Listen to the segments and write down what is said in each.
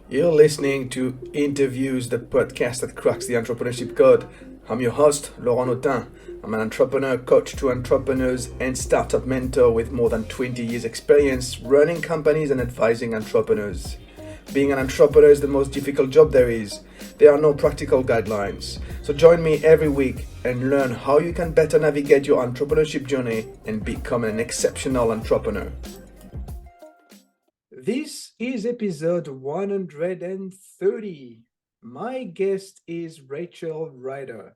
You're listening to Interviews, the podcast that cracks the entrepreneurship code. I'm your host, Laurent Autin. I'm an entrepreneur, coach to entrepreneurs, and startup mentor with more than 20 years experience running companies and advising entrepreneurs. Being an entrepreneur is the most difficult job there is. There are no practical guidelines. So join me every week and learn how you can better navigate your entrepreneurship journey and become an exceptional entrepreneur. This is episode 130. My guest is Rachel Ryder,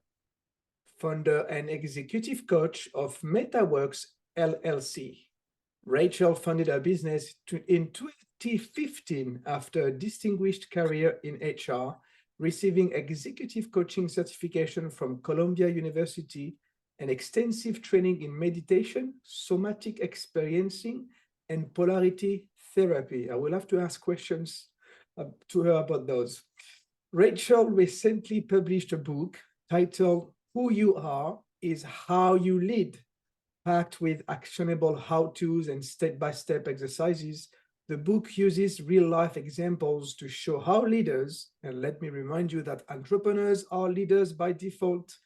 founder and executive coach of MetaWorks LLC. Rachel founded her business in 2015 after a distinguished career in HR, receiving executive coaching certification from Columbia University and extensive training in meditation, somatic experiencing, and polarity therapy. I will have to ask questions to her about those. Rachel recently published a book titled Who You Are is How You Lead, packed with actionable how-tos and step-by-step exercises. The book uses real-life examples to show how leaders, and let me remind you that entrepreneurs are leaders by default,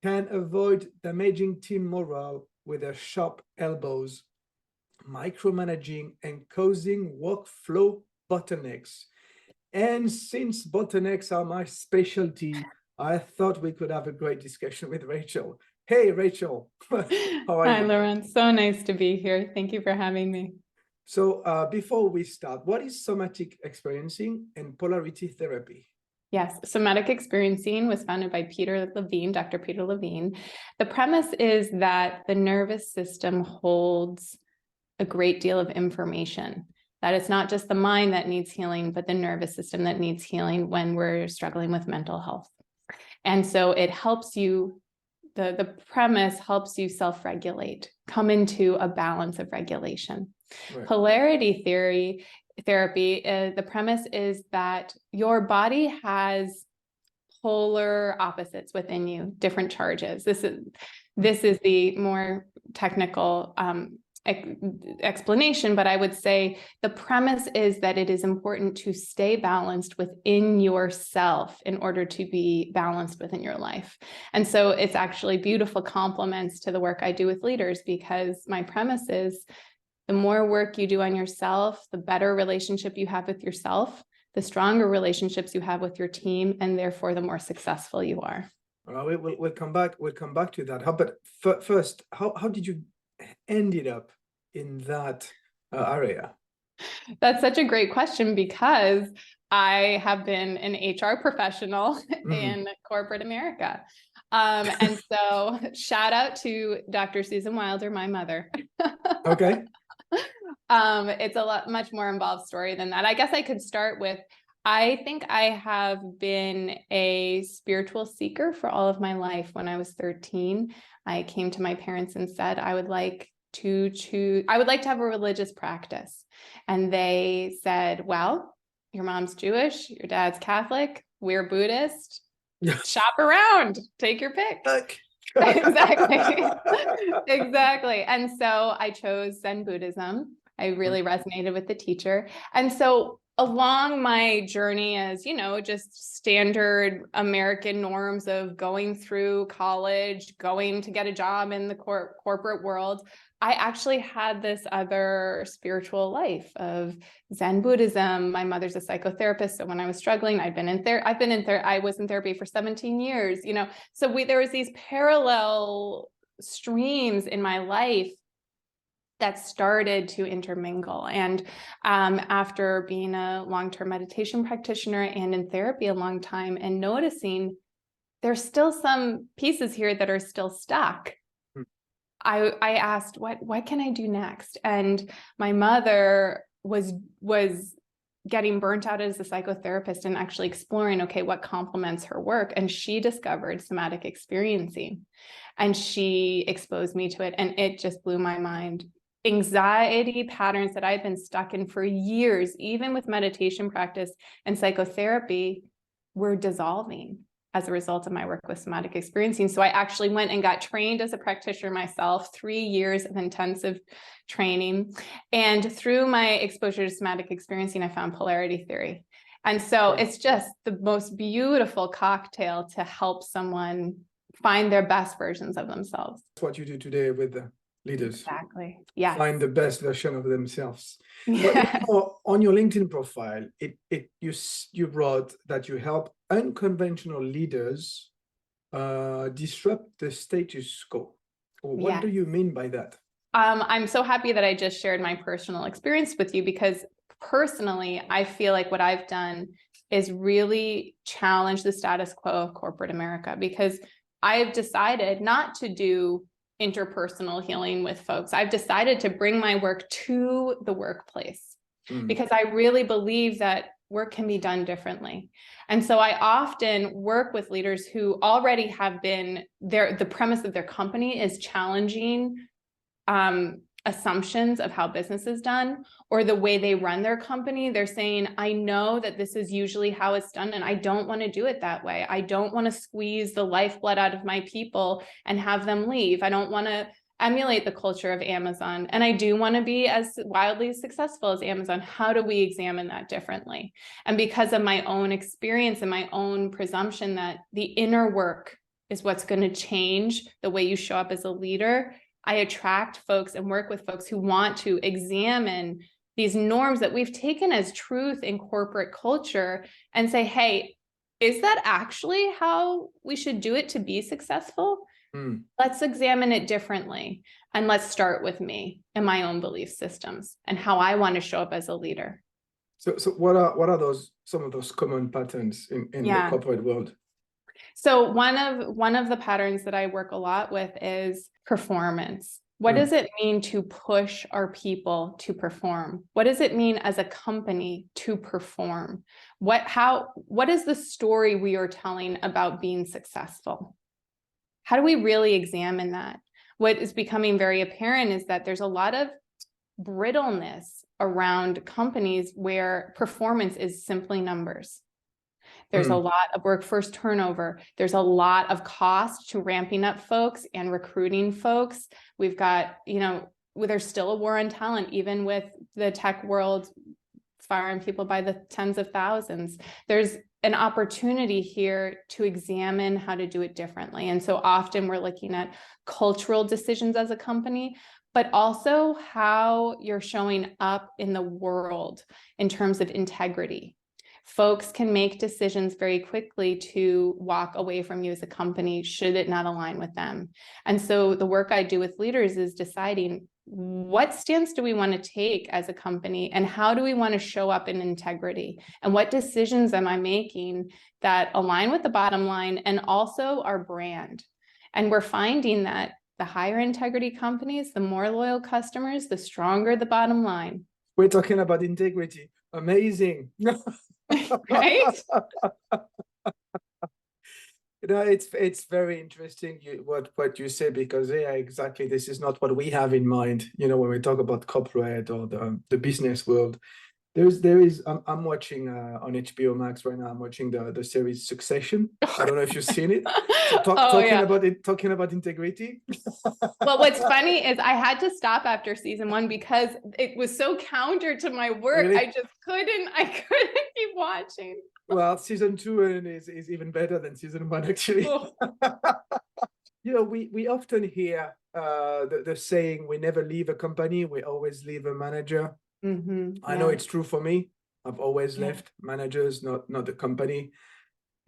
can avoid damaging team morale with their sharp elbows, micromanaging, and causing workflow bottlenecks. And since bottlenecks are my specialty, I thought we could have a great discussion with Rachel. Hey, Rachel, how are Hi, you? Lauren. So nice to be here. Thank you for having me. So before we start, what is somatic experiencing and polarity therapy? Yes, Somatic Experiencing was founded by Dr. Peter Levine. The premise is that the nervous system holds a great deal of information, that it's not just the mind that needs healing, but the nervous system that needs healing when we're struggling with mental health. And so it helps you, the premise helps you self-regulate, come into a balance of regulation. Right. Polarity therapy, the premise is that your body has polar opposites within you, different charges. This is the more technical explanation, but I would say the premise is that it is important to stay balanced within yourself in order to be balanced within your life. And so it's actually beautiful compliments to the work I do with leaders, because my premise is the more work you do on yourself, the better relationship you have with yourself, the stronger relationships you have with your team, and therefore the more successful you are. We'll come back. We'll come back to that. But first, how did you ended up in that area? That's such a great question, because I have been an HR professional in corporate America. And so shout out to Dr. Susan Wilder, my mother. Okay. It's a much more involved story than that. I guess I could start with, I think I have been a spiritual seeker for all of my life. When I was 13, I came to my parents and said, I would like to have a religious practice. And they said, well, your mom's Jewish, your dad's Catholic, we're Buddhist, shop around, take your pick. Exactly. Exactly. And so I chose Zen Buddhism. I really resonated with the teacher. And so along my journey as, just standard American norms of going through college, going to get a job in the corporate world, I actually had this other spiritual life of Zen Buddhism. My mother's a psychotherapist, so when I was struggling, I was in therapy for 17 years, so there was these parallel streams in my life that started to intermingle. And after being a long-term meditation practitioner and in therapy a long time, and noticing there's still some pieces here that are still stuck, I asked, what can I do next? And my mother was getting burnt out as a psychotherapist and actually exploring, okay, what complements her work. And she discovered somatic experiencing, and she exposed me to it. And it just blew my mind. Anxiety patterns that I've been stuck in for years, even with meditation practice and psychotherapy, were dissolving as a result of my work with somatic experiencing. So I actually went and got trained as a practitioner myself, 3 years of intensive training. And through my exposure to somatic experiencing, I found polarity theory. And so Right. it's just the most beautiful cocktail to help someone find their best versions of themselves. That's what you do today with the leaders. Exactly. Yes. Find the best version of themselves. Yeah. But on your LinkedIn profile, you wrote that you help unconventional leaders disrupt the status quo. What Yeah. do you mean by that? I'm so happy that I just shared my personal experience with you, because personally, I feel like what I've done is really challenge the status quo of corporate America, because I've decided not to do interpersonal healing with folks. I've decided to bring my work to the workplace because I really believe that work can be done differently. And so I often work with leaders who already have been there. The premise of their company is challenging assumptions of how business is done, or the way they run their company. They're saying, I know that this is usually how it's done, and I don't want to do it that way. I don't want to squeeze the lifeblood out of my people and have them leave. I don't want to emulate the culture of Amazon. And I do want to be as wildly successful as Amazon. How do we examine that differently? And because of my own experience and my own presumption that the inner work is what's going to change the way you show up as a leader, I attract folks and work with folks who want to examine these norms that we've taken as truth in corporate culture and say, hey, is that actually how we should do it to be successful? Let's examine it differently. And let's start with me and my own belief systems and how I want to show up as a leader. So what are some of those common patterns in the corporate world? So one of the patterns that I work a lot with is performance. What does it mean to push our people to perform? What does it mean as a company to perform? What is the story we are telling about being successful? How do we really examine that? What is becoming very apparent is that there's a lot of brittleness around companies where performance is simply numbers. There's a lot of workforce turnover. There's a lot of cost to ramping up folks and recruiting folks. We've got, there's still a war on talent, even with the tech world firing people by the tens of thousands. There's an opportunity here to examine how to do it differently. And so often we're looking at cultural decisions as a company, but also how you're showing up in the world in terms of integrity. Folks can make decisions very quickly to walk away from you as a company should it not align with them. And so the work I do with leaders is deciding what stance do we want to take as a company, and how do we want to show up in integrity, and what decisions am I making that align with the bottom line and also our brand. And we're finding that the higher integrity companies, the more loyal customers, the stronger the bottom line. We're talking about integrity. Amazing. Right? It's very interesting what you say, because exactly, this is not what we have in mind, when we talk about corporate or the business world. I'm watching on HBO Max right now. I'm watching the series Succession. I don't know if you've seen it. So talking about integrity. Well, what's funny is I had to stop after season 1 because it was so counter to my work. Really? I just couldn't keep watching. Well, season 2 is even better than season 1, actually. Oh. We often hear the saying, we never leave a company, we always leave a manager. I know it's true for me. I've always left managers, not the company.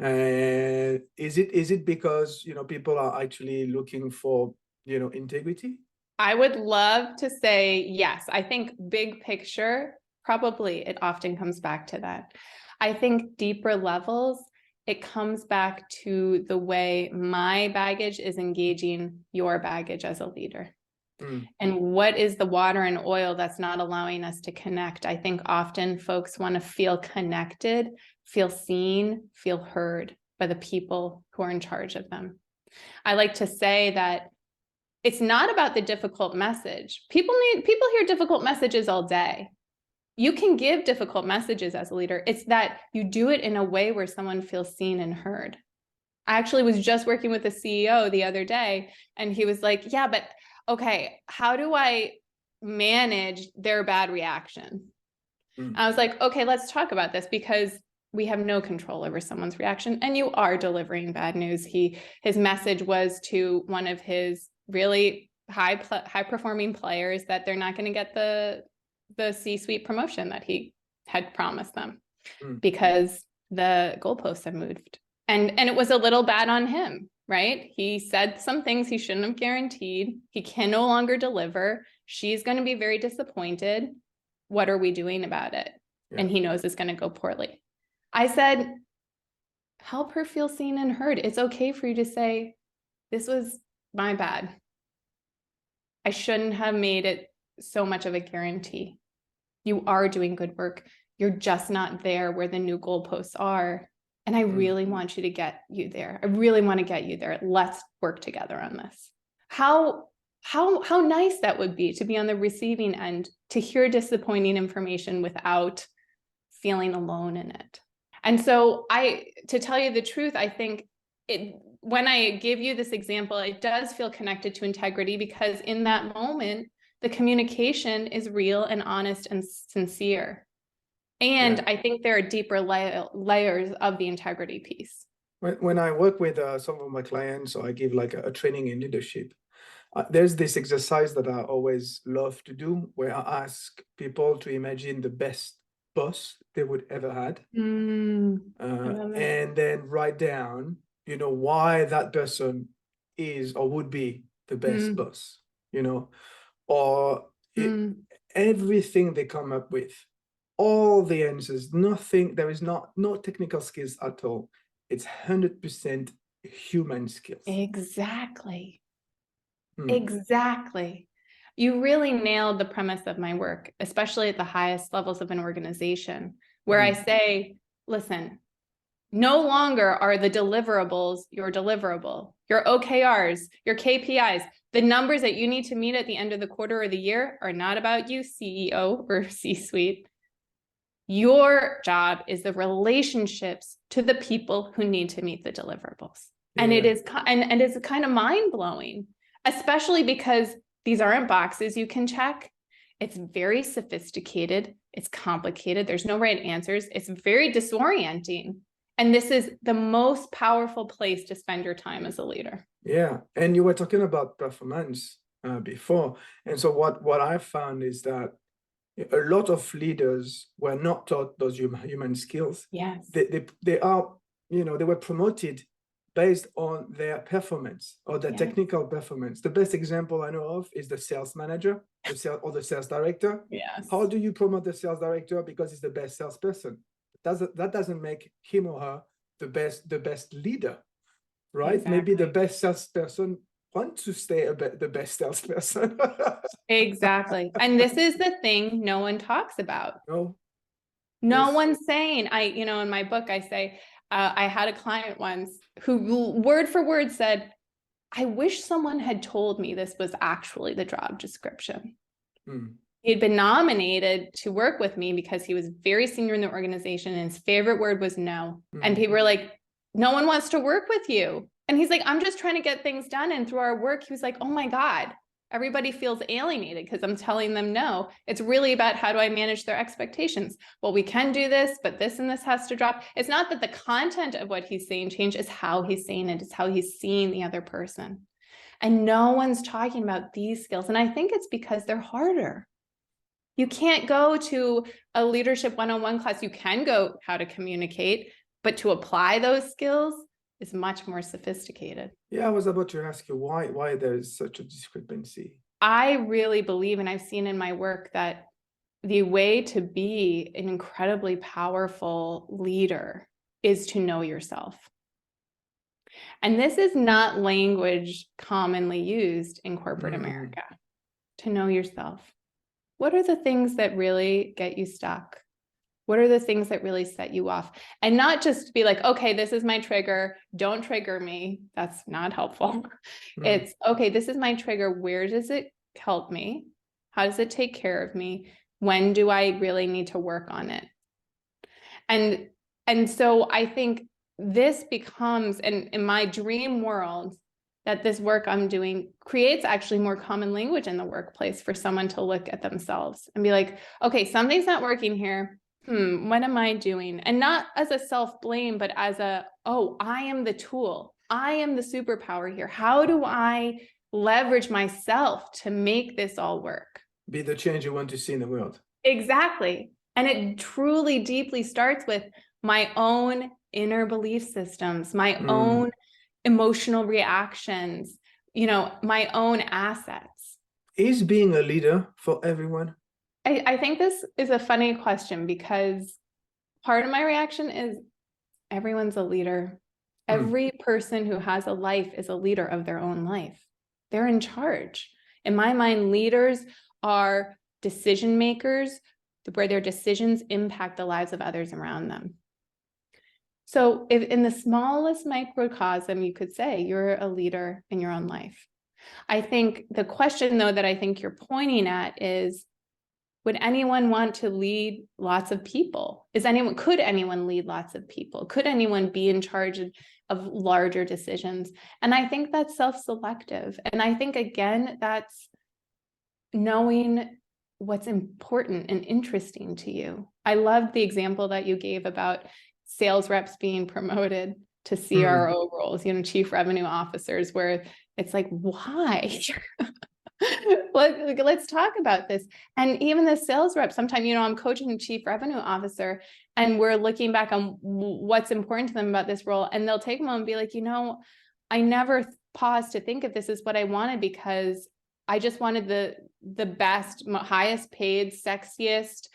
Is it because people are actually looking for integrity? I would love to say yes. I think big picture, probably it often comes back to that. I think deeper levels, it comes back to the way my baggage is engaging your baggage as a leader. And what is the water and oil that's not allowing us to connect? I think often folks want to feel connected, feel seen, feel heard by the people who are in charge of them. I like to say that it's not about the difficult message. People hear difficult messages all day. You can give difficult messages as a leader. It's that you do it in a way where someone feels seen and heard. I actually was just working with a CEO the other day, and he was like, yeah, but okay, how do I manage their bad reaction? I was like, okay, let's talk about this, because we have no control over someone's reaction, and you are delivering bad news. His message was to one of his really high performing players that they're not going to get the C-suite promotion that he had promised them because the goalposts have moved. And it was a little bad on him, right? He said some things he shouldn't have guaranteed. He can no longer deliver. She's going to be very disappointed. What are we doing about it? Yeah. And he knows it's going to go poorly. I said, help her feel seen and heard. It's okay for you to say, this was my bad. I shouldn't have made it so much of a guarantee. You are doing good work. You're just not there where the new goalposts are. And I really want you to get you there. I really want to get you there. Let's work together on this. How nice that would be to be on the receiving end, to hear disappointing information without feeling alone in it. And so to tell you the truth, I think when I give you this example, it does feel connected to integrity, because in that moment, the communication is real and honest and sincere. And I think there are deeper layers of the integrity piece. When I work with some of my clients, or I give like a training in leadership, there's this exercise that I always love to do, where I ask people to imagine the best boss they would ever had, and then write down, why that person is or would be the best boss, or everything they come up with. All the answers, nothing, there is no technical skills at all. It's 100% human skills. Exactly. Exactly. You really nailed the premise of my work, especially at the highest levels of an organization, where I say, listen, no longer are the deliverables your deliverable, your OKRs, your KPIs. The numbers that you need to meet at the end of the quarter or the year are not about you, CEO or C-suite. Your job is the relationships to the people who need to meet the deliverables. Yeah. And it's kind of mind-blowing, especially because these aren't boxes you can check. It's very sophisticated. It's complicated. There's no right answers. It's very disorienting. And this is the most powerful place to spend your time as a leader. Yeah. And you were talking about performance before. And so what I found is that a lot of leaders were not taught those human skills. Yes. They were promoted based on their performance or their technical performance. The best example I know of is the sales manager, the sales director. Yes. How do you promote the sales director? Because he's the best salesperson. That doesn't make him or her the best leader, right? Exactly. Maybe the best salesperson wants to stay the best salesperson. Exactly. And this is the thing no one talks about. No one's saying, in my book, I say, I had a client once who word for word said, I wish someone had told me this was actually the job description. He had been nominated to work with me because he was very senior in the organization, and his favorite word was no. And people were like, no one wants to work with you. And he's like, I'm just trying to get things done. And through our work, he was like, oh my God, everybody feels alienated because I'm telling them no. It's really about how do I manage their expectations? Well, we can do this, but this and this has to drop. It's not that the content of what he's saying changed, it's how he's saying it. It's how he's seeing the other person. And no one's talking about these skills. And I think it's because they're harder. You can't go to a leadership 101 class. You can go how to communicate, but to apply those skills is much more sophisticated. Yeah, I was about to ask you why there is such a discrepancy. I really believe, and I've seen in my work, that the way to be an incredibly powerful leader is to know yourself. And this is not language commonly used in corporate America. To know yourself. What are the things that really get you stuck? What are the things that really set you off? And not just be like, okay, this is my trigger. Don't trigger me. That's not helpful. It's, okay, this is my trigger. Where does it help me? How does it take care of me? When do I really need to work on it? And so I think this becomes, and in my dream world, that this work I'm doing creates actually more common language in the workplace for someone to look at themselves and be like, okay, something's not working here. What am I doing? And not as a self-blame, but as oh, I am the tool. I am the superpower here. How do I leverage myself to make this all work? Be the change you want to see in the world. Exactly. And it truly deeply starts with my own inner belief systems, my own emotional reactions, my own assets. Is being a leader for everyone? I think this is a funny question because part of my reaction is everyone's a leader. Every person who has a life is a leader of their own life. They're in charge. In my mind, leaders are decision makers where their decisions impact the lives of others around them. So if in the smallest microcosm, you could say you're a leader in your own life. I think the question, though, that I think you're pointing at is, would anyone want to lead lots of people? Could anyone lead lots of people? Could anyone be in charge of larger decisions? And I think that's self-selective. And I think, again, that's knowing what's important and interesting to you. I loved the example that you gave about sales reps being promoted to CRO roles, chief revenue officers, where it's like, why? Let's talk about this. And even the sales rep, sometimes, I'm coaching a chief revenue officer and we're looking back on what's important to them about this role. And they'll take a moment and be like, I never paused to think if this is what I wanted because I just wanted the best, highest paid, sexiest,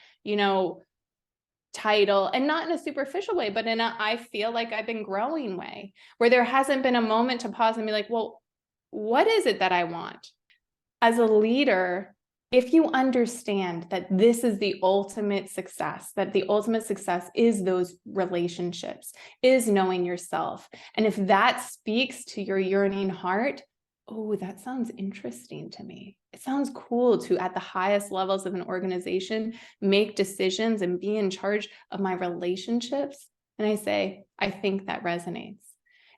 title, and not in a superficial way, but in a, I feel like I've been growing way, where there hasn't been a moment to pause and be like, well, what is it that I want? As a leader, if you understand that this is the ultimate success, that the ultimate success is those relationships, is knowing yourself. And if that speaks to your yearning heart, oh, that sounds interesting to me. It sounds cool to, at the highest levels of an organization, make decisions and be in charge of my relationships. And I say, I think that resonates.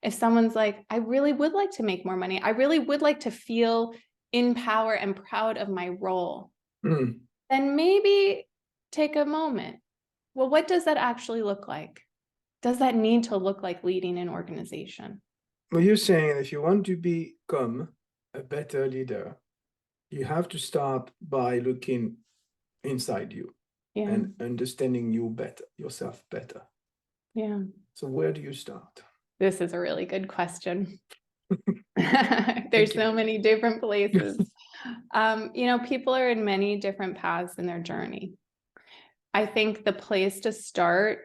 If someone's like, I really would like to make more money, I really would like to feel in power and proud of my role, then maybe take a moment. Well, what does that actually look like? Does that need to look like leading an organization? Well, you're saying if you want to become a better leader, you have to start by looking inside you and understanding yourself better. Yeah. So where do you start? This is a really good question. There's so many different places. People are in many different paths in their journey. I think the place to start,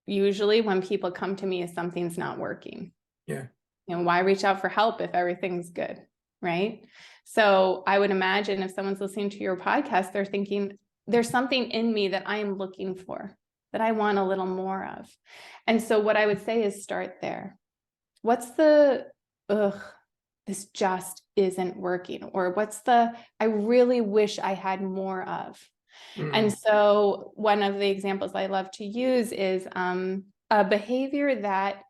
usually when people come to me, is something's not working. Yeah. Why reach out for help if everything's good, right? So I would imagine if someone's listening to your podcast, they're thinking, there's something in me that I am looking for, that I want a little more of. And so what I would say is start there. What's the, this just isn't working? Or what's the, I really wish I had more of? And so one of the examples I love to use is a behavior that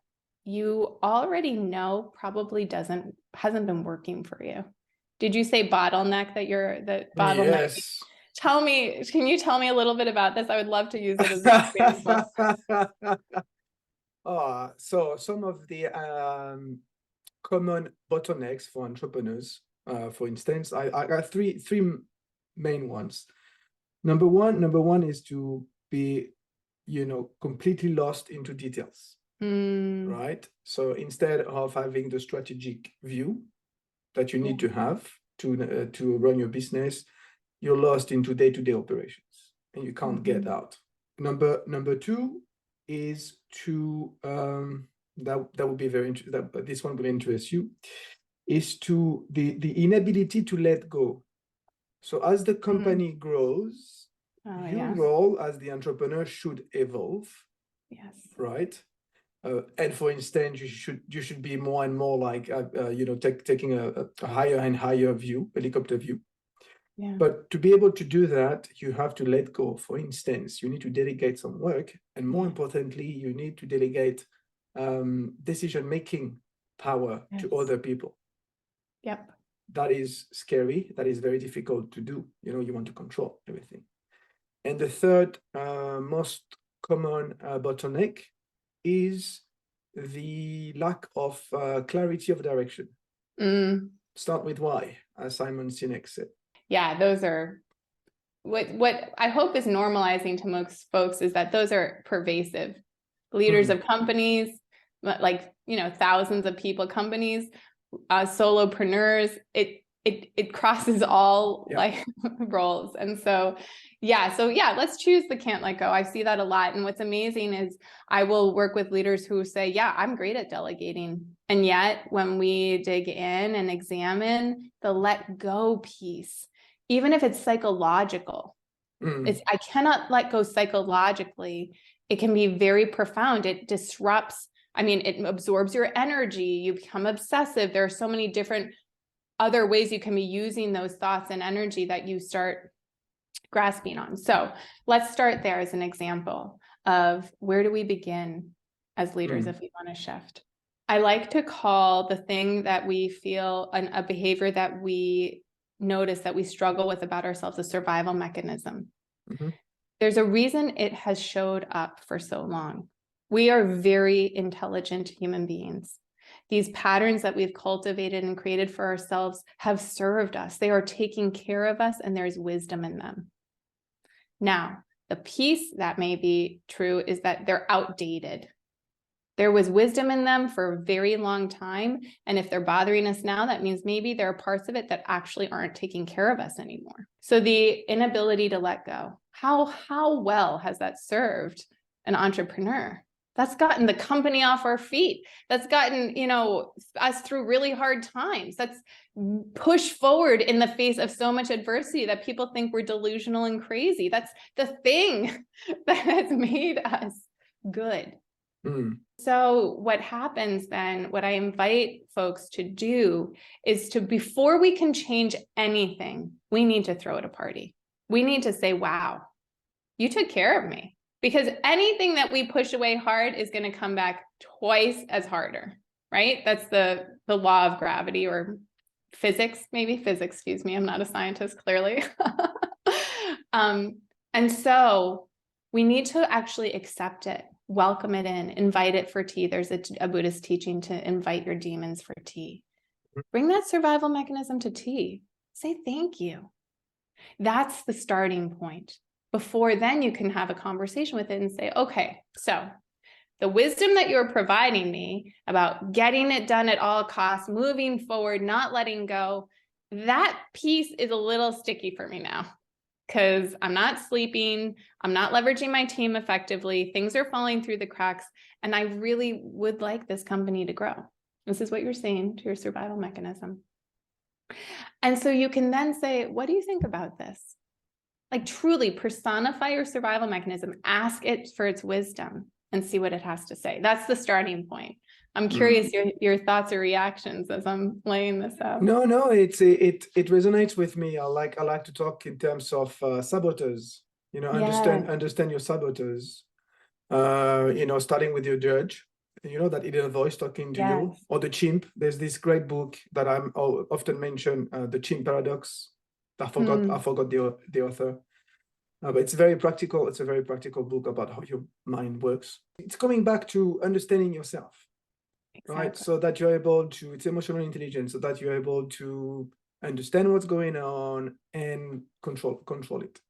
you already know probably hasn't been working for you. Did you say bottleneck, that you're the bottleneck? Yes. Can you tell me a little bit about this? I would love to use it as an example. So some of the common bottlenecks for entrepreneurs, for instance, I got three main ones. Number one is to be, completely lost into details, right? So instead of having the strategic view that you need to have to run your business, you're lost into day-to-day operations and you can't get out. Number two is to that would be very interesting. This one will interest you. Is to the inability to let go. So as the company grows, your role as the entrepreneur should evolve. Yes. Right. And for instance, you should be more and more like taking a higher and higher view, helicopter view. Yeah. But to be able to do that, you have to let go. For instance, you need to delegate some work, and more importantly, you need to delegate decision-making power to other people. Yep. That is scary. That is very difficult to do. You want to control everything. And the third most common bottleneck is the lack of clarity of direction. Start with why, as Simon Sinek said. Yeah, those are what I hope is normalizing to most folks is that those are pervasive. Leaders of companies, like, you know, thousands of people, companies, solopreneurs, it crosses all like roles. And so yeah, let's choose the can't let go. I see that a lot. And what's amazing is I will work with leaders who say, yeah, I'm great at delegating. And yet when we dig in and examine the let go piece, even if it's psychological, I cannot let go psychologically. It can be very profound. It disrupts, I mean, it absorbs your energy. You become obsessive. There are so many different other ways you can be using those thoughts and energy that you start grasping on. So let's start there as an example of where do we begin as leaders if we want to shift. I like to call the thing that we feel a behavior that we notice that we struggle with about ourselves a survival mechanism. There's a reason it has showed up for so long. We are very intelligent human beings. These patterns that we've cultivated and created for ourselves have served us. They are taking care of us, and there's wisdom in them. Now, the piece that may be true is that they're outdated. There was wisdom in them for a very long time. And if they're bothering us now, that means maybe there are parts of it that actually aren't taking care of us anymore. So the inability to let go, how well has that served an entrepreneur? That's gotten the company off our feet. That's gotten, you know, us through really hard times. That's pushed forward in the face of so much adversity that people think we're delusional and crazy. That's the thing that has made us good. So what happens then, what I invite folks to do is to, before we can change anything, we need to throw it a party. We need to say, wow, you took care of me. Because anything that we push away hard is going to come back twice as harder, right? That's the law of gravity, or physics, excuse me. I'm not a scientist, clearly. And so we need to actually accept it, welcome it in, invite it for tea. There's a Buddhist teaching to invite your demons for tea. Bring that survival mechanism to tea. Say thank you. That's the starting point. Before then, you can have a conversation with it and say, okay, so the wisdom that you're providing me about getting it done at all costs, moving forward, not letting go, that piece is a little sticky for me now because I'm not sleeping, I'm not leveraging my team effectively, things are falling through the cracks, and I really would like this company to grow. This is what you're saying to your survival mechanism. And so you can then say, what do you think about this? Like truly personify your survival mechanism, ask it for its wisdom and see what it has to say. That's the starting point. I'm curious your thoughts or reactions as I'm laying this out. No, it resonates with me. I like to talk in terms of saboteurs. You know, understand your saboteurs. You know, starting with your judge. You know, that inner voice talking to you, or the chimp. There's this great book that I'm often mention, The Chimp Paradox. I forgot the author, but it's very practical. It's a very practical book about how your mind works. It's coming back to understanding yourself, right? So that you're able to, it's emotional intelligence, so that you're able to understand what's going on and control it.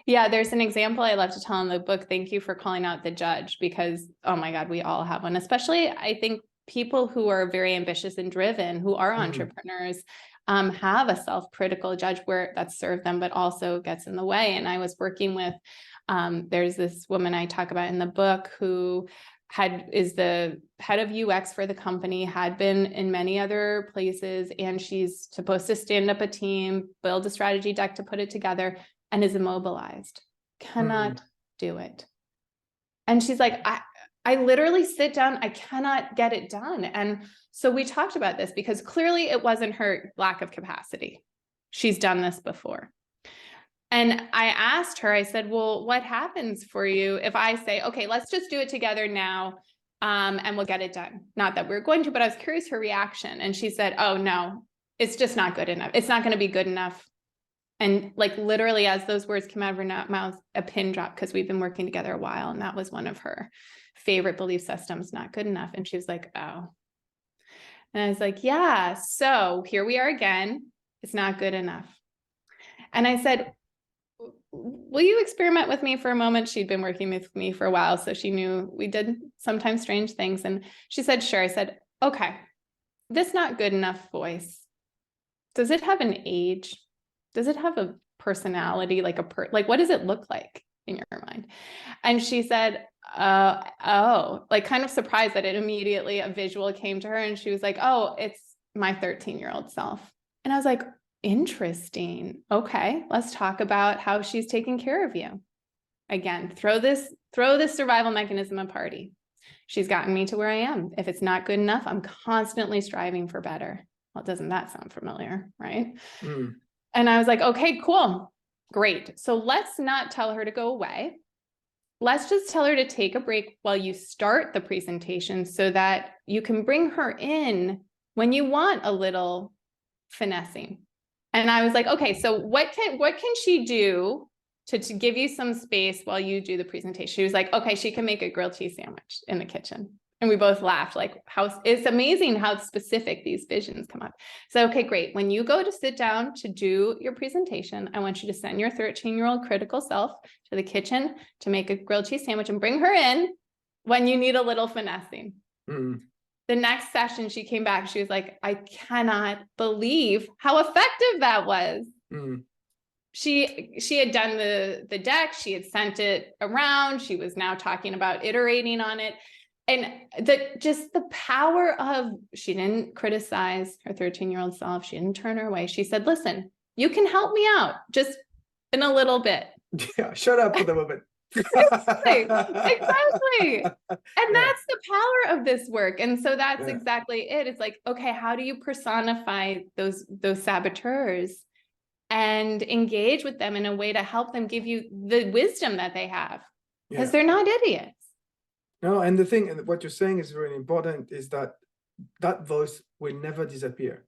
Yeah, there's an example I love to tell in the book. Thank you for calling out the judge, because, oh my God, we all have one, especially I think people who are very ambitious and driven, who are entrepreneurs, have a self-critical judge where that's served them, but also gets in the way. And I was working with, there's this woman I talk about in the book who is the head of UX for the company, had been in many other places, and she's supposed to stand up a team, build a strategy deck to put it together, and is immobilized, cannot do it. And she's like, I literally sit down, I cannot get it done. And so we talked about this because clearly it wasn't her lack of capacity. She's done this before. And I asked her, I said, well, what happens for you if I say, okay, let's just do it together now, and we'll get it done. Not that we're going to, but I was curious her reaction. And she said, oh no, it's just not good enough. It's not going to be good enough. And like literally as those words came out of her mouth, a pin dropped, because we've been working together a while. And that was one of her favorite belief systems, not good enough. And she was like, oh. And I was like, yeah, so here we are again. It's not good enough. And I said, will you experiment with me for a moment? She'd been working with me for a while, so she knew we did sometimes strange things. And she said, sure. I said, okay, this not good enough voice, does it have an age? Does it have a personality, like like what does it look like in your mind? And she said, oh, like kind of surprised that it immediately a visual came to her. And she was like, oh, it's my 13-year-old self. And I was like, interesting. Okay, let's talk about how she's taking care of you. Again, throw this survival mechanism a party. She's gotten me to where I am. If it's not good enough, I'm constantly striving for better. Well, doesn't that sound familiar, right? Mm. And I was like, okay, cool, great. So let's not tell her to go away. Let's just tell her to take a break while you start the presentation so that you can bring her in when you want a little finessing. And I was like, okay, so what can she do to give you some space while you do the presentation? She was like, okay, she can make a grilled cheese sandwich in the kitchen. And we both laughed, like, it's amazing how specific these visions come up. So, okay, great. When you go to sit down to do your presentation, I want you to send your 13-year-old critical self to the kitchen to make a grilled cheese sandwich and bring her in when you need a little finessing. Mm. The next session she came back, she was like, I cannot believe how effective that was. Mm. She had done the deck, she had sent it around, she was now talking about iterating on it. And just the power of, she didn't criticize her 13-year-old self, she didn't turn her away. She said, listen, you can help me out just in a little bit. Yeah, shut up for the moment. Exactly. And Yeah. that's the power of this work. And so that's exactly it. It's like, okay, how do you personify those saboteurs and engage with them in a way to help them give you the wisdom that they have? Because they're not idiots. No, and the thing, and what you're saying is really important, is that that voice will never disappear.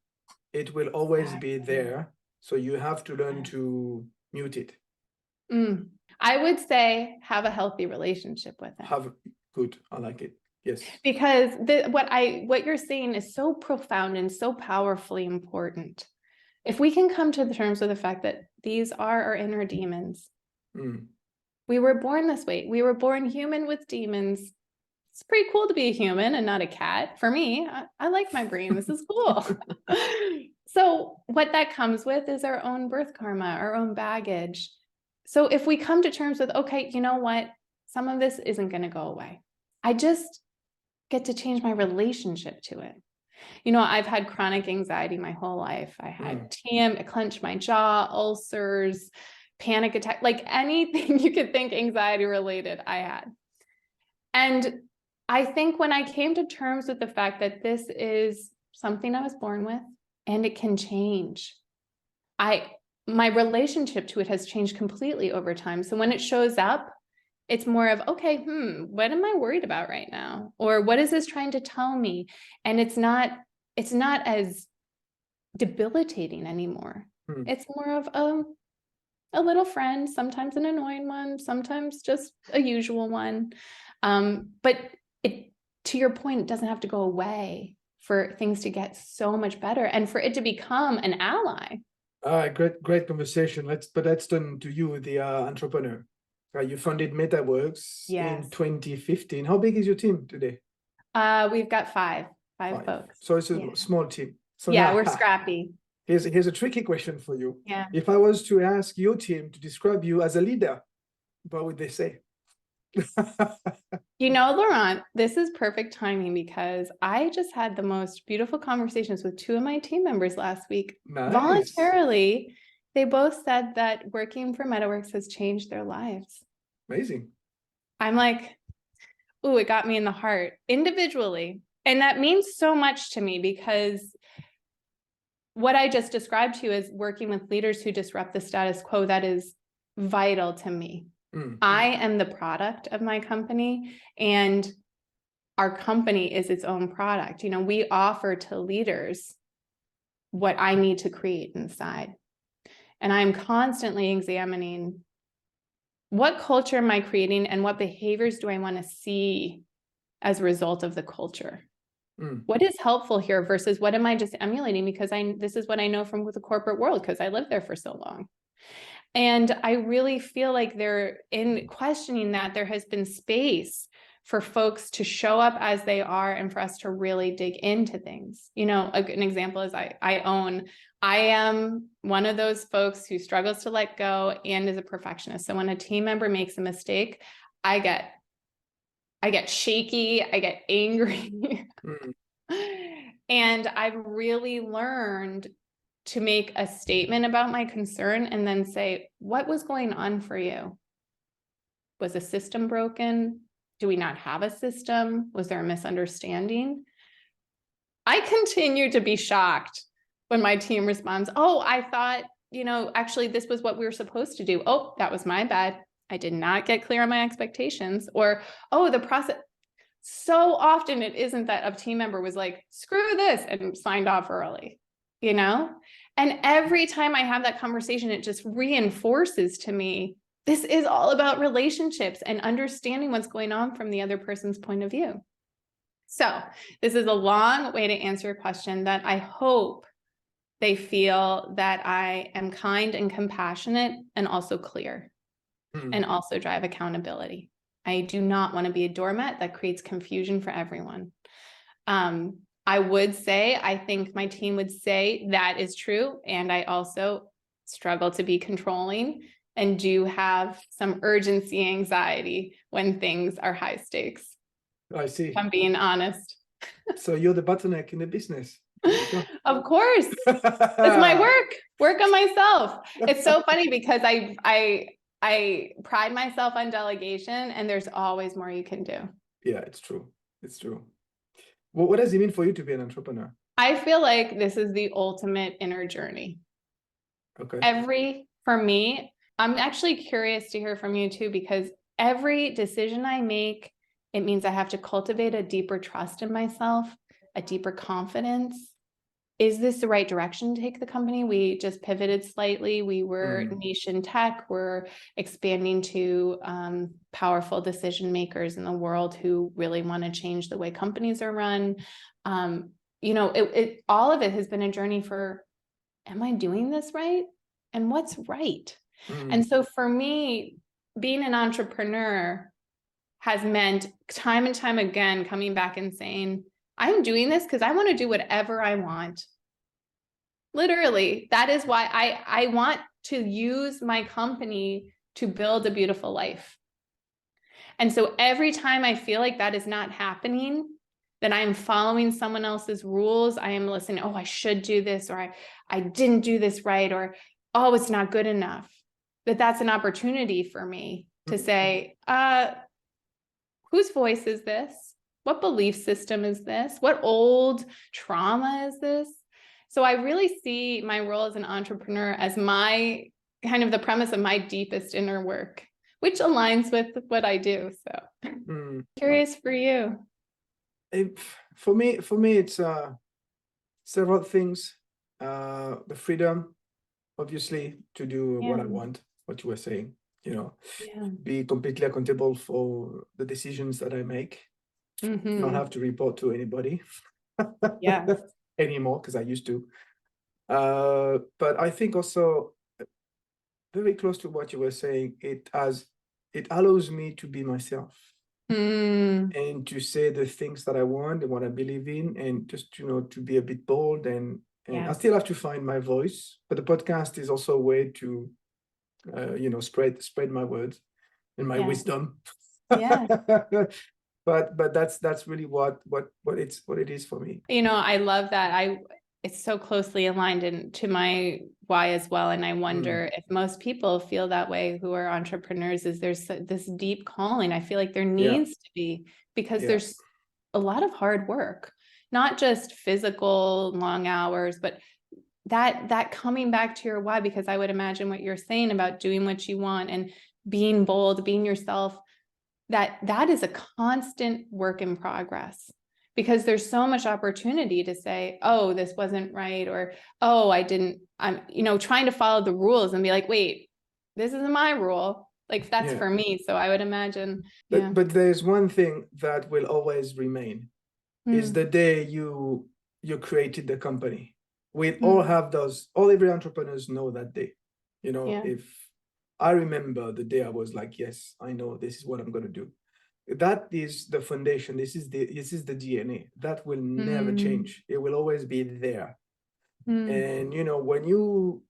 It will always be there. So you have to learn to mute it. I would say have a healthy relationship with it. Good. I like it. Yes. Because what you're saying is so profound and so powerfully important. If we can come to the terms with the fact that these are our inner demons. We were born this way. We were born human with demons. It's pretty cool to be a human and not a cat. For me, I like my brain. This is cool. So what that comes with is our own birth karma, our own baggage. So if we come to terms with, okay, you know what? Some of this isn't going to go away. I just get to change my relationship to it. You know, I've had chronic anxiety my whole life. I had TM, I clenched my jaw, ulcers, panic attack, like anything you could think anxiety related, I had. And I think when I came to terms with the fact that this is something I was born with and it can change, my relationship to it has changed completely over time. So when it shows up, it's more of, okay, what am I worried about right now? Or what is this trying to tell me? And it's not as debilitating anymore. It's more of a little friend, sometimes an annoying one, sometimes just a usual one. But to your point, it doesn't have to go away for things to get so much better and for it to become an ally. Great conversation. Let's turn to you, the entrepreneur. You founded MetaWorks in 2015. How big is your team today? We've got five folks. So it's a small team. So now, we're scrappy. Here's a tricky question for you. Yeah. If I was to ask your team to describe you as a leader, what would they say? You know, Laurent, this is perfect timing because I just had the most beautiful conversations with two of my team members last week. Nice. Voluntarily, they both said that working for MetaWorks has changed their lives. Amazing. I'm like, ooh, it got me in the heart individually. And that means so much to me because what I just described to you is working with leaders who disrupt the status quo. That is vital to me. I am the product of my company and our company is its own product. You know, we offer to leaders what I need to create inside. And I'm constantly examining, what culture am I creating and what behaviors do I want to see as a result of the culture? What is helpful here versus what am I just emulating because this is what I know from the corporate world because I lived there for so long. And I really feel like in questioning that, there has been space for folks to show up as they are and for us to really dig into things. You know, an example is I am one of those folks who struggles to let go and is a perfectionist. So when a team member makes a mistake, I get shaky, I get angry. And I've really learned to make a statement about my concern and then say, what was going on for you? Was a system broken? Do we not have a system? Was there a misunderstanding? I continue to be shocked when my team responds, oh, I thought, actually this was what we were supposed to do. Oh, that was my bad. I did not get clear on my expectations. Or, oh, the process. So often it isn't that a team member was like, screw this and signed off early, And every time I have that conversation, it just reinforces to me, this is all about relationships and understanding what's going on from the other person's point of view. So this is a long way to answer your question that I hope they feel that I am kind and compassionate and also clear and also drive accountability. I do not want to be a doormat that creates confusion for everyone. I would say, I think my team would say that is true. And I also struggle to be controlling and do have some urgency anxiety when things are high stakes. I see. If I'm being honest. So you're the bottleneck in the business. Of course. It's my work on myself. It's so funny because I pride myself on delegation and there's always more you can do. Yeah, it's true. It's true. Well, what does it mean for you to be an entrepreneur? I feel like this is the ultimate inner journey. Okay. For me, I'm actually curious to hear from you too, because every decision I make, it means I have to cultivate a deeper trust in myself, a deeper confidence. Is this the right direction to take the company? We just pivoted slightly. We were niche in tech. We're expanding to powerful decision makers in the world who really want to change the way companies are run. All of it has been a journey for, am I doing this right? And what's right? And so for me, being an entrepreneur has meant time and time again, coming back and saying, I'm doing this because I want to do whatever I want. Literally, that is why I want to use my company to build a beautiful life. And so every time I feel like that is not happening, that I'm following someone else's rules, I am listening, oh, I should do this, or I didn't do this right, or, oh, it's not good enough. That's an opportunity for me to say, whose voice is this? What belief system is this? What old trauma is this? So I really see my role as an entrepreneur as my kind of the premise of my deepest inner work, which aligns with what I do. So curious for you. For me, it's several things. The freedom, obviously, to do what I want, what you were saying, be completely accountable for the decisions that I make. Not have to report to anybody. Anymore, because I used to. But I think also very close to what you were saying, it allows me to be myself and to say the things that I want and what I believe in, and just to be a bit bold and I still have to find my voice. But the podcast is also a way to spread my words and my wisdom. But that's really what it is for me. I love that. It's so closely aligned to my why as well. And I wonder if most people feel that way who are entrepreneurs, is there's this deep calling. I feel like there needs to be, because there's a lot of hard work, not just physical long hours, but that coming back to your why, because I would imagine what you're saying about doing what you want and being bold, being yourself, that is a constant work in progress. because there's so much opportunity to say, oh, this wasn't right, or, oh, I'm, trying to follow the rules and be like, wait, this isn't my rule. Like that's for me. So I would imagine. But there's one thing that will always remain is the day you created the company. We all have those, every entrepreneurs know that day. If I remember the day I was like, yes, I know this is what I'm going to do. That is the foundation. This is the DNA that will never change. It will always be there. And when you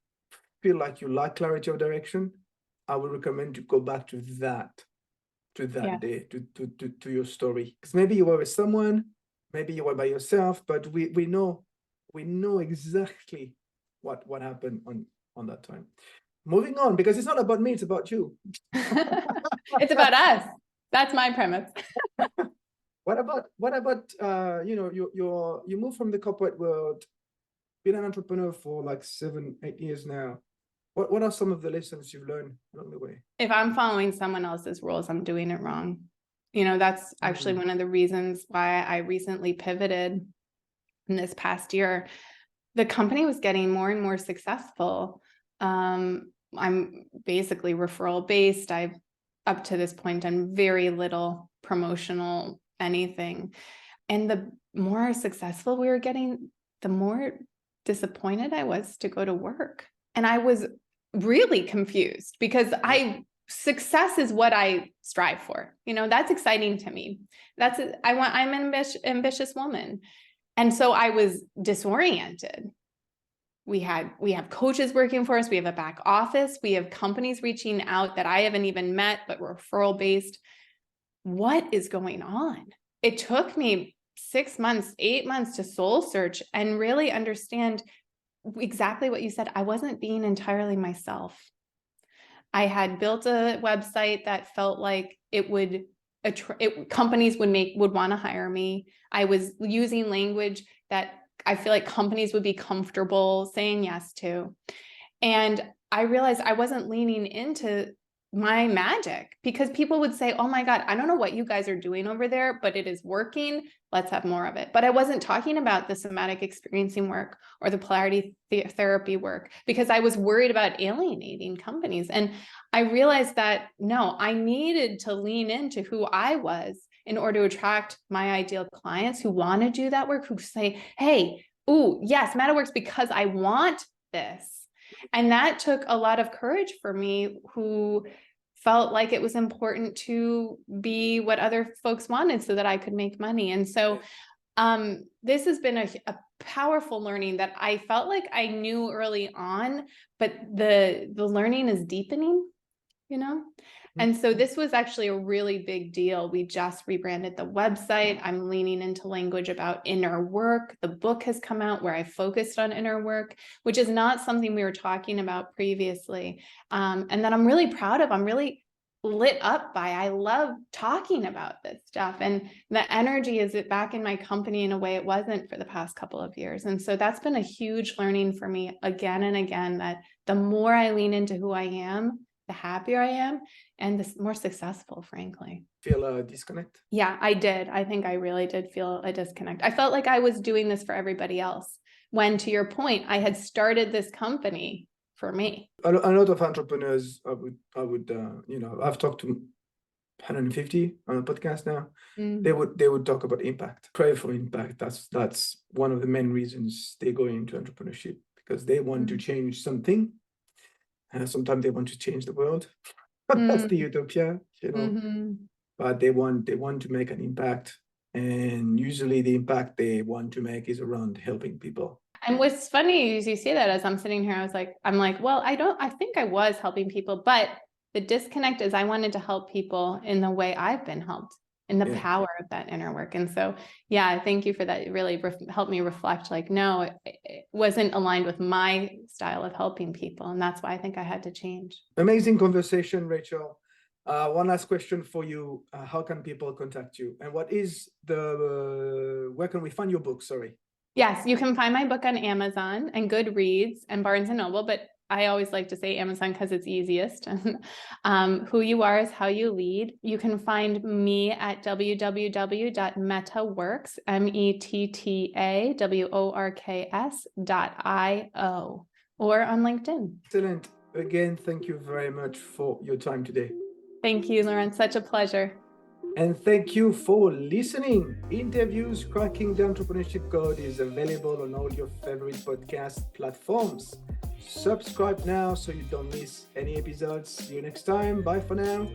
feel like you lack clarity of direction, I would recommend you go back to that day, to your story. Because maybe you were with someone, maybe you were by yourself, but we know exactly what happened on that time. Moving on, because it's not about me, it's about you. It's about us. That's my premise. What about you moved from the corporate world, been an entrepreneur for like 7-8 years now. What are some of the lessons you've learned along the way? If I'm following someone else's rules, I'm doing it wrong. That's actually one of the reasons why I recently pivoted in this past year. The company was getting more and more successful. I'm basically referral based. I've up to this point done very little promotional anything. And the more successful we were getting, the more disappointed I was to go to work. And I was really confused because success is what I strive for. That's exciting to me. I'm an ambitious woman. And so I was disoriented. We have coaches working for us. We have a back office. We have companies reaching out that I haven't even met, but referral based. What is going on? It took me 6 months, 8 months to soul search and really understand exactly what you said. I wasn't being entirely myself. I had built a website that felt like companies would want to hire me. I was using language that I feel like companies would be comfortable saying yes to. And I realized I wasn't leaning into my magic because people would say, oh my God, I don't know what you guys are doing over there, but it is working. Let's have more of it. But I wasn't talking about the somatic experiencing work or the polarity therapy work because I was worried about alienating companies. And I realized that no, I needed to lean into who I was in order to attract my ideal clients who want to do that work, who say, hey, ooh, yes, Meta works because I want this. And that took a lot of courage for me, who felt like it was important to be what other folks wanted so that I could make money. And so this has been a powerful learning that I felt like I knew early on, but the learning is deepening, And so this was actually a really big deal. We just rebranded the website. I'm leaning into language about inner work. The book has come out where I focused on inner work, which is not something we were talking about previously. And that I'm really proud of. I'm really lit up by. I love talking about this stuff. And the energy is back in my company in a way it wasn't for the past couple of years. And so that's been a huge learning for me again and again, that the more I lean into who I am, the happier I am and the more successful, frankly. Feel a disconnect? Yeah, I did. I think I really did feel a disconnect. I felt like I was doing this for everybody else, when, to your point, I had started this company for me. A lot of entrepreneurs, I would I've talked to 150 on a podcast now. They would talk about impact, crave for impact. That's one of the main reasons they go into entrepreneurship, because they want to change something. Sometimes they want to change the world. That's the utopia, but they want to make an impact, and usually the impact they want to make is around helping people. And what's funny is you say that as I'm sitting here, I'm like, well, I think I was helping people, but the disconnect is I wanted to help people in the way I've been helped, in the power of that inner work. And so, yeah, thank you for that. It really helped me reflect, like, no, it wasn't aligned with my style of helping people. And that's why I think I had to change. Amazing conversation, Rachel. One last question for you. How can people contact you? And where can we find your book? Sorry. Yes, you can find my book on Amazon and Goodreads and Barnes & Noble, but I always like to say Amazon because it's easiest. Who You Are is How You Lead. You can find me at www.metaworks, METTAWORKS.io, or on LinkedIn. Excellent. Again, thank you very much for your time today. Thank you, Laurent. Such a pleasure. And thank you for listening. Interviews Cracking the Entrepreneurship Code is available on all your favorite podcast platforms. Subscribe now so you don't miss any episodes. See you next time. Bye for now.